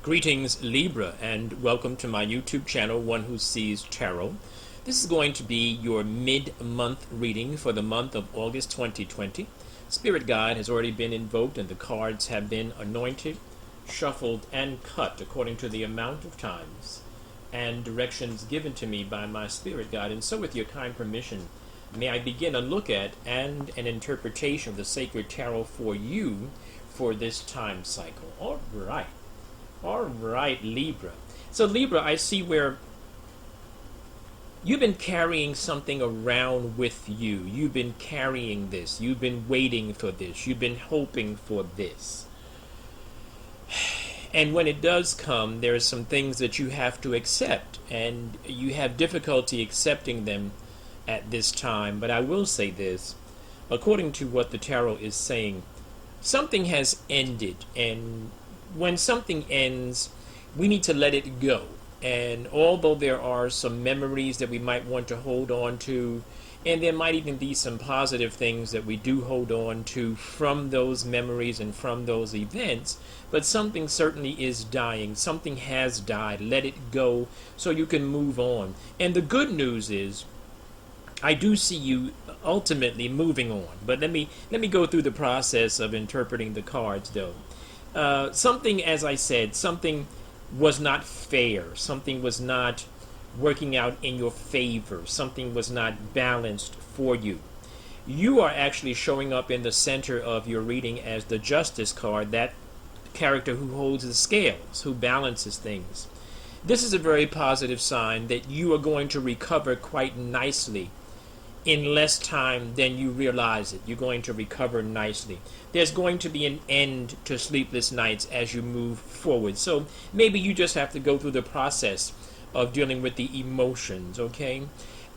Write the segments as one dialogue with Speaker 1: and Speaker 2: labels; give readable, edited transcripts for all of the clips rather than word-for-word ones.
Speaker 1: Greetings, Libra, and welcome to my YouTube channel, One Who Sees Tarot. This is going to be your mid-month reading for the month of August 2020. Spirit Guide has already been invoked and the cards have been anointed, shuffled, and cut according to the amount of times and directions given to me by my Spirit Guide. And so with your kind permission, may I begin a look at and an interpretation of the Sacred Tarot for you for this time cycle. All right, Libra. So Libra, I see where you've been carrying something around with you. You've been carrying this. You've been waiting for this. You've been hoping for this. And when it does come, there are some things that you have to accept, and you have difficulty accepting them at this time. But I will say this, according to what the tarot is saying, something has ended, and when something ends, we need to let it go. And although there are some memories that we might want to hold on to, and there might even be some positive things that we do hold on to from those memories and from those events, but something certainly is dying. Something has died. Let it go so you can move on. And the good news is, I do see you ultimately moving on. But let me go through the process of interpreting the cards, though. Something, as I said, something was not fair. Something was not working out in your favor. Something was not balanced for you. You are actually showing up in the center of your reading as the Justice card, that character who holds the scales, who balances things. This is a very positive sign that you are going to recover quite nicely in less time than you realize it. You're going to recover nicely. There's going to be an end to sleepless nights as you move forward. So maybe you just have to go through the process of dealing with the emotions, okay?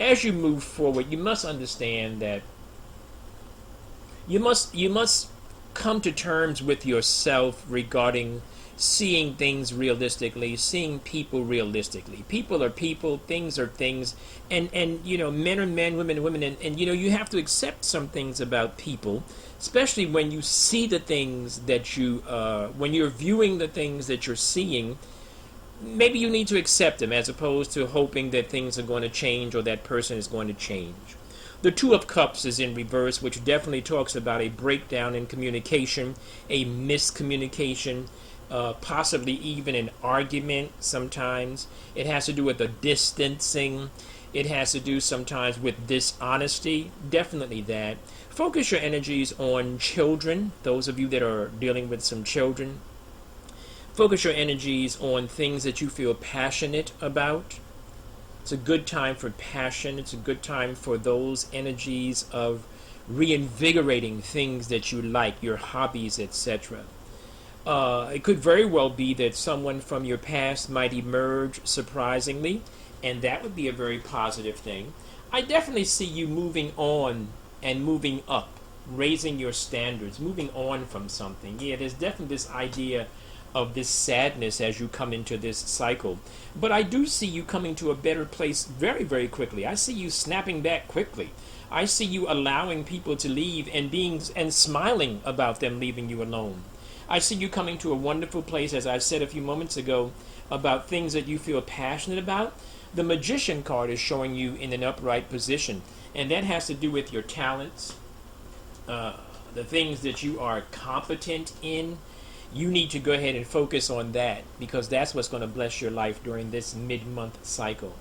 Speaker 1: As you move forward, you must understand that you must come to terms with yourself regarding seeing things realistically, seeing people realistically. People are people, things are things, and you know, men are men, women are women, and you know, you have to accept some things about people, especially when you see the things that you, when you're viewing the things that you're seeing. Maybe you need to accept them as opposed to hoping that things are going to change or that person is going to change. The Two of Cups is in reverse, which definitely talks about a breakdown in communication, a miscommunication, possibly even an argument sometimes. It has to do with the distancing. It has to do sometimes with dishonesty. Definitely that. Focus your energies on children, those of you that are dealing with some children. Focus your energies on things that you feel passionate about. It's a good time for passion. It's a good time for those energies of reinvigorating things that you like, your hobbies, etc. It could very well be that someone from your past might emerge surprisingly, and that would be a very positive thing. I definitely see you moving on and moving up, raising your standards, moving on from something. Yeah, there's definitely this idea of this sadness as you come into this cycle. But I do see you coming to a better place very, very quickly. I see you snapping back quickly. I see you allowing people to leave and smiling about them leaving you alone. I see you coming to a wonderful place, as I said a few moments ago, about things that you feel passionate about. The Magician card is showing you in an upright position, and that has to do with your talents, the things that you are competent in. You need to go ahead and focus on that, because that's what's going to bless your life during this mid-month cycle.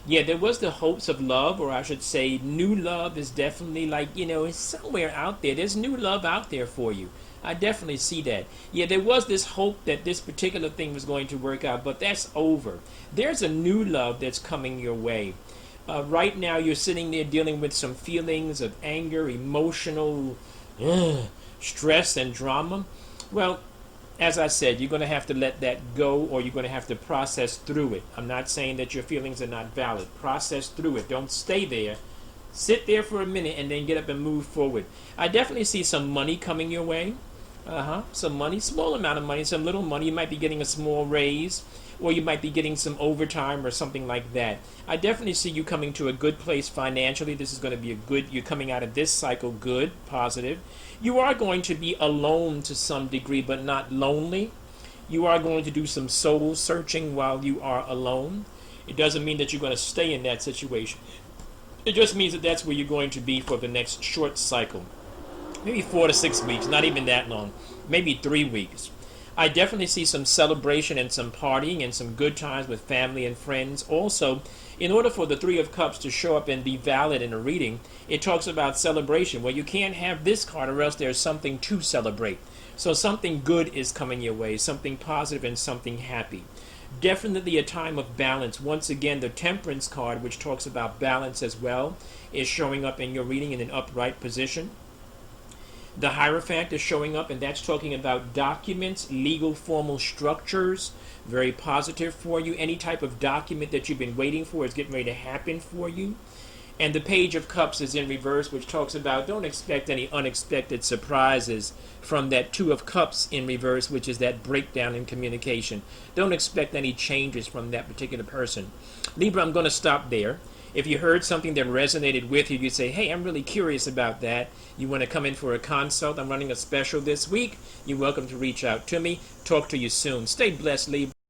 Speaker 1: Yeah, there was the hopes of love, or I should say new love is definitely like, you know, it's somewhere out there. There's new love out there for you. I definitely see that. Yeah, there was this hope that this particular thing was going to work out, but that's over. There's a new love that's coming your way. Right now, you're sitting there dealing with some feelings of anger, emotional stress, and drama. Well, as I said, you're going to have to let that go, or you're going to have to process through it. I'm not saying that your feelings are not valid. Process through it. Don't stay there. Sit there for a minute and then get up and move forward. I definitely see some money coming your way. Some money, small amount of money, some little money. You might be getting a small raise, or you might be getting some overtime or something like that. I definitely see you coming to a good place financially. This is going to be a good, you're coming out of this cycle good, positive. You are going to be alone to some degree, but not lonely. You are going to do some soul searching while you are alone. It doesn't mean that you're going to stay in that situation. It just means that that's where you're going to be for the next short cycle. Maybe 4 to 6 weeks, not even that long. Maybe 3 weeks. I definitely see some celebration and some partying and some good times with family and friends. Also, in order for the Three of Cups to show up and be valid in a reading, it talks about celebration. Well, you can't have this card or else there's something to celebrate. So something good is coming your way, something positive and something happy. Definitely a time of balance. Once again, the Temperance card, which talks about balance as well, is showing up in your reading in an upright position. The Hierophant is showing up, and that's talking about documents, legal formal structures. Very positive for you. Any type of document that you've been waiting for is getting ready to happen for you. And the Page of Cups is in reverse, which talks about don't expect any unexpected surprises from that Two of Cups in reverse, which is that breakdown in communication. Don't expect any changes from that particular person. Libra, I'm going to stop there. If you heard something that resonated with you, you say, hey, I'm really curious about that. You want to come in for a consult? I'm running a special this week. You're welcome to reach out to me. Talk to you soon. Stay blessed, Libra.